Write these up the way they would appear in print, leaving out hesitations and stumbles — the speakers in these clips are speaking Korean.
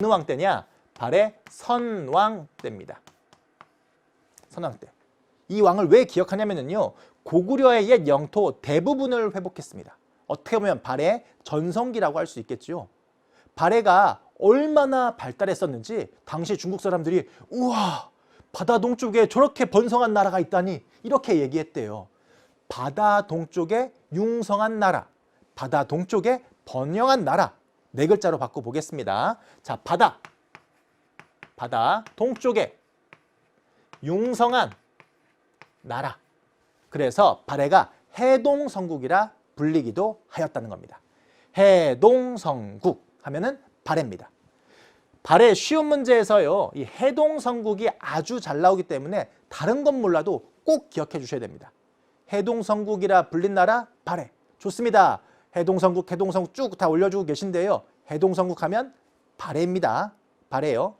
어느 왕 때냐? 발해 선왕 때입니다. 선왕 때. 이 왕을 왜 기억하냐면요. 고구려의 옛 영토 대부분을 회복했습니다. 어떻게 보면 발해의 전성기라고 할 수 있겠죠. 발해가 얼마나 발달했었는지 당시 중국 사람들이 우와, 바다 동쪽에 저렇게 번성한 나라가 있다니 이렇게 얘기했대요. 바다 동쪽에 융성한 나라, 바다 동쪽에 번영한 나라. 네 글자로 바꿔보겠습니다. 자, 바다 동쪽에 융성한 나라. 그래서 발해가 해동성국이라 불리기도 하였다는 겁니다. 해동성국 하면은 발해입니다. 발해 쉬운 문제에서요, 이 해동성국이 아주 잘 나오기 때문에 다른 건 몰라도 꼭 기억해 주셔야 됩니다. 해동성국이라 불린 나라 발해. 좋습니다. 해동성국 쭉 다 올려주고 계신데요. 해동성국 하면 발해입니다. 발해요.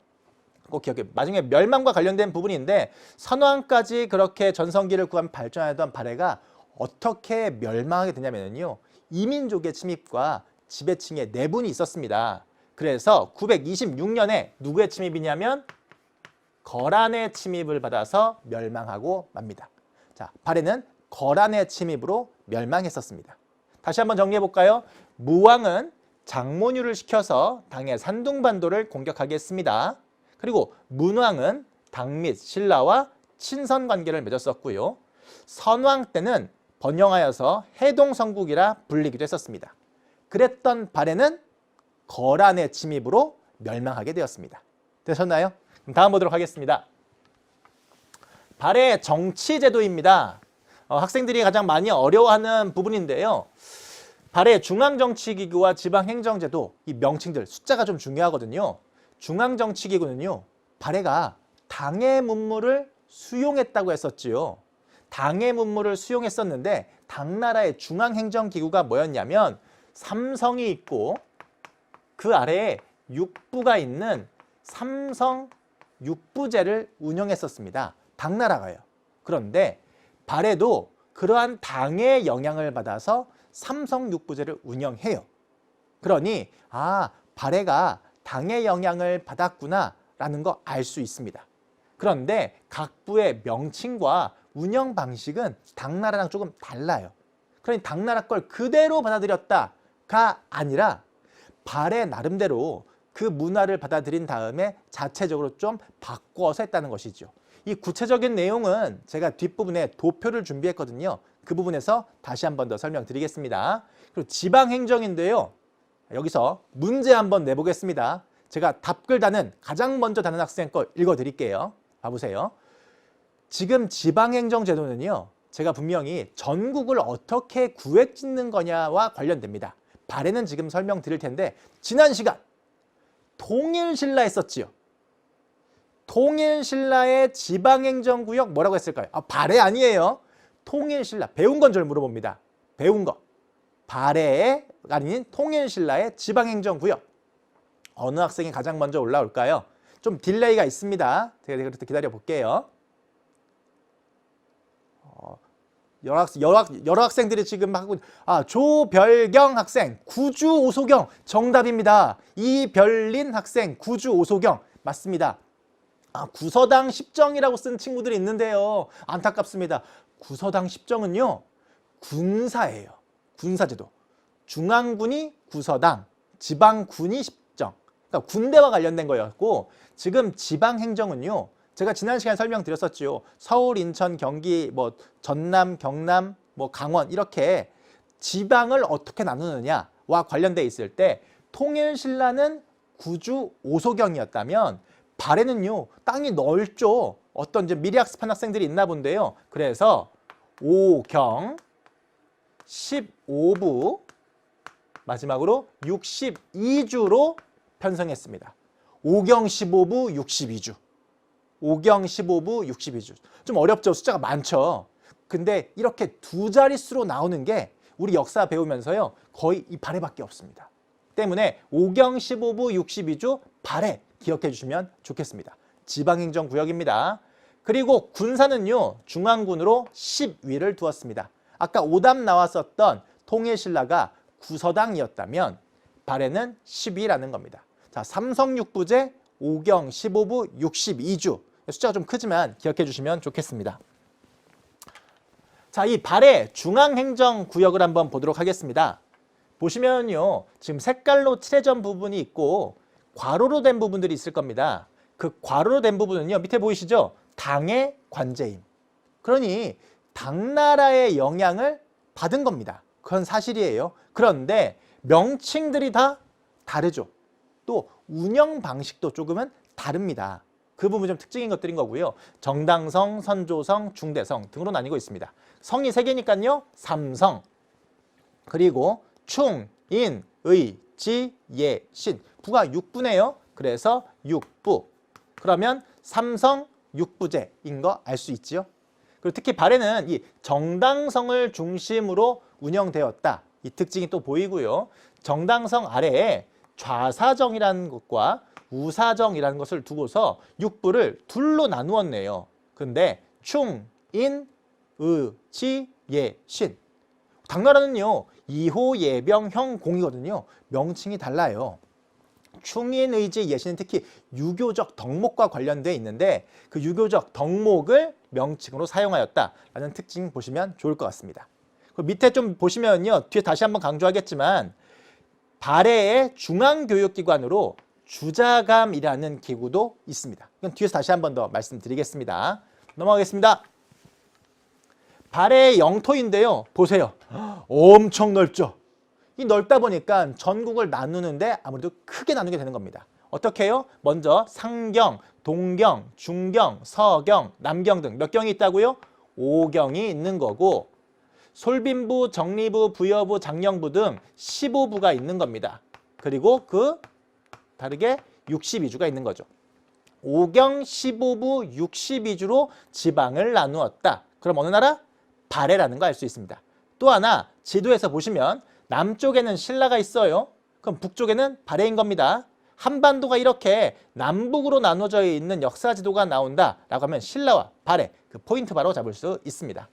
꼭 기억해. 나중에 멸망과 관련된 부분인데 선왕까지 그렇게 전성기를 구한 발전하던 발해가 어떻게 멸망하게 되냐면요. 이민족의 침입과 지배층의 내분이 있었습니다. 그래서 926년에 누구의 침입이냐면 거란의 침입을 받아서 멸망하고 맙니다. 자, 발해는 거란의 침입으로 멸망했었습니다. 다시 한번 정리해 볼까요? 무왕은 장모유를 시켜서 당의 산둥반도를 공격하게 했습니다. 그리고 문왕은 당 및 신라와 친선 관계를 맺었었고요. 선왕 때는 번영하여서 해동성국이라 불리기도 했었습니다. 그랬던 발해는 거란의 침입으로 멸망하게 되었습니다. 되셨나요? 그럼 다음 보도록 하겠습니다. 발해의 정치제도입니다. 학생들이 가장 많이 어려워하는 부분인데요. 발해 중앙정치기구와 지방행정제도, 이 명칭들 숫자가 좀 중요하거든요. 중앙정치기구는요, 발해가 당의 문물을 수용했다고 했었지요. 당의 문물을 수용했었는데 당나라의 중앙행정기구가 뭐였냐면 삼성이 있고 그 아래에 육부가 있는 삼성 육부제를 운영했었습니다. 당나라가요. 그런데 발해도 그러한 당의 영향을 받아서 삼성 육부제를 운영해요. 그러니 발해가 당의 영향을 받았구나라는 거 알 수 있습니다. 그런데 각 부의 명칭과 운영 방식은 당나라랑 조금 달라요. 그러니 당나라 걸 그대로 받아들였다가 아니라 발해 나름대로 그 문화를 받아들인 다음에 자체적으로 좀 바꿔서 했다는 것이죠. 이 구체적인 내용은 제가 뒷부분에 도표를 준비했거든요. 그 부분에서 다시 한 번 더 설명드리겠습니다. 그리고 지방행정인데요. 여기서 문제 한번 내보겠습니다. 제가 답글 다는 가장 먼저 다는 학생 거 읽어드릴게요. 봐보세요. 지금 지방행정제도는요. 제가 분명히 전국을 어떻게 구획짓는 거냐와 관련됩니다. 발해는 지금 설명드릴 텐데 지난 시간 통일신라 했었지요. 통일신라의 지방행정구역 뭐라고 했을까요? 발해 아니에요. 통일신라. 배운 건 절 물어봅니다. 배운 거. 발해의 아닌 통일신라의 지방행정구역. 어느 학생이 가장 먼저 올라올까요? 좀 딜레이가 있습니다. 제가 기다려 볼게요. 여러 학생들이 지금 하고 조별경 학생, 구주 오소경 정답입니다. 이별린 학생, 구주 오소경 맞습니다. 구서당 십정이라고 쓴 친구들이 있는데요. 안타깝습니다. 구서당 십정은요. 군사예요. 군사제도. 중앙군이 구서당, 지방군이 십정. 그러니까 군대와 관련된 거였고 지금 지방행정은요. 제가 지난 시간에 설명드렸었지요. 서울, 인천, 경기, 전남, 경남, 강원 이렇게 지방을 어떻게 나누느냐와 관련돼 있을 때 통일신라는 구주 오소경이었다면 발해는요. 땅이 넓죠. 어떤 이제 미리 학습한 학생들이 있나 본데요. 그래서 오경 15부 마지막으로 62주로 편성했습니다. 오경 15부 62주. 오경 15부 62주. 좀 어렵죠. 숫자가 많죠. 근데 이렇게 두 자릿수로 나오는 게 우리 역사 배우면서요. 거의 이 발해밖에 없습니다. 때문에 오경 15부 62주 발해 기억해 주시면 좋겠습니다. 지방행정구역입니다. 그리고 군사는요. 중앙군으로 10위를 두었습니다. 아까 오답 나왔었던 통일신라가 구서당이었다면 발해는 10위라는 겁니다. 자, 삼성 6부제, 오경 15부 62주. 숫자가 좀 크지만 기억해 주시면 좋겠습니다. 자, 이 발의 중앙행정구역을 한번 보도록 하겠습니다. 보시면요, 지금 색깔로 칠해진 부분이 있고 괄호로 된 부분들이 있을 겁니다. 그 괄호로 된 부분은요, 밑에 보이시죠? 당의 관제임. 그러니 당나라의 영향을 받은 겁니다. 그건 사실이에요. 그런데 명칭들이 다 다르죠. 또 운영 방식도 조금은 다릅니다. 그 부분이 좀 특징인 것들인 거고요. 정당성, 선조성, 중대성 등으로 나뉘고 있습니다. 성이 3개니까요. 삼성, 그리고 충, 인, 의, 지, 예, 신. 부가 6부네요. 그래서 6부. 그러면 삼성 6부제인 거 알 수 있지요. 그리고 특히 발해는 이 정당성을 중심으로 운영되었다. 이 특징이 또 보이고요. 정당성 아래에 좌사정이라는 것과 우사정이라는 것을 두고서 6부를 둘로 나누었네요. 근데 충, 인, 의, 지, 예, 신. 당나라는요, 2호, 예병, 형, 공이거든요. 명칭이 달라요. 충인, 의지, 예신은 특히 유교적 덕목과 관련되어 있는데 그 유교적 덕목을 명칭으로 사용하였다라는 특징 보시면 좋을 것 같습니다. 그 밑에 좀 보시면요, 뒤에 다시 한번 강조하겠지만 발해의 중앙교육기관으로 주자감이라는 기구도 있습니다. 이건 뒤에서 다시 한번 더 말씀드리겠습니다. 넘어가겠습니다. 발해의 영토인데요. 보세요. 엄청 넓죠. 이 넓다 보니까 전국을 나누는데 아무래도 크게 나누게 되는 겁니다. 어떻게 해요? 먼저 상경, 동경, 중경, 서경, 남경 등 몇 경이 있다고요? 5경이 있는 거고 솔빈부, 정리부, 부여부, 장령부 등 15부가 있는 겁니다. 그리고 그 다르게 62주가 있는 거죠. 5경, 15부, 62주로 지방을 나누었다. 그럼 어느 나라? 발해라는 거 알 수 있습니다. 또 하나 지도에서 보시면 남쪽에는 신라가 있어요. 그럼 북쪽에는 발해인 겁니다. 한반도가 이렇게 남북으로 나눠져 있는 역사 지도가 나온다라고 하면 신라와 발해, 그 포인트 바로 잡을 수 있습니다.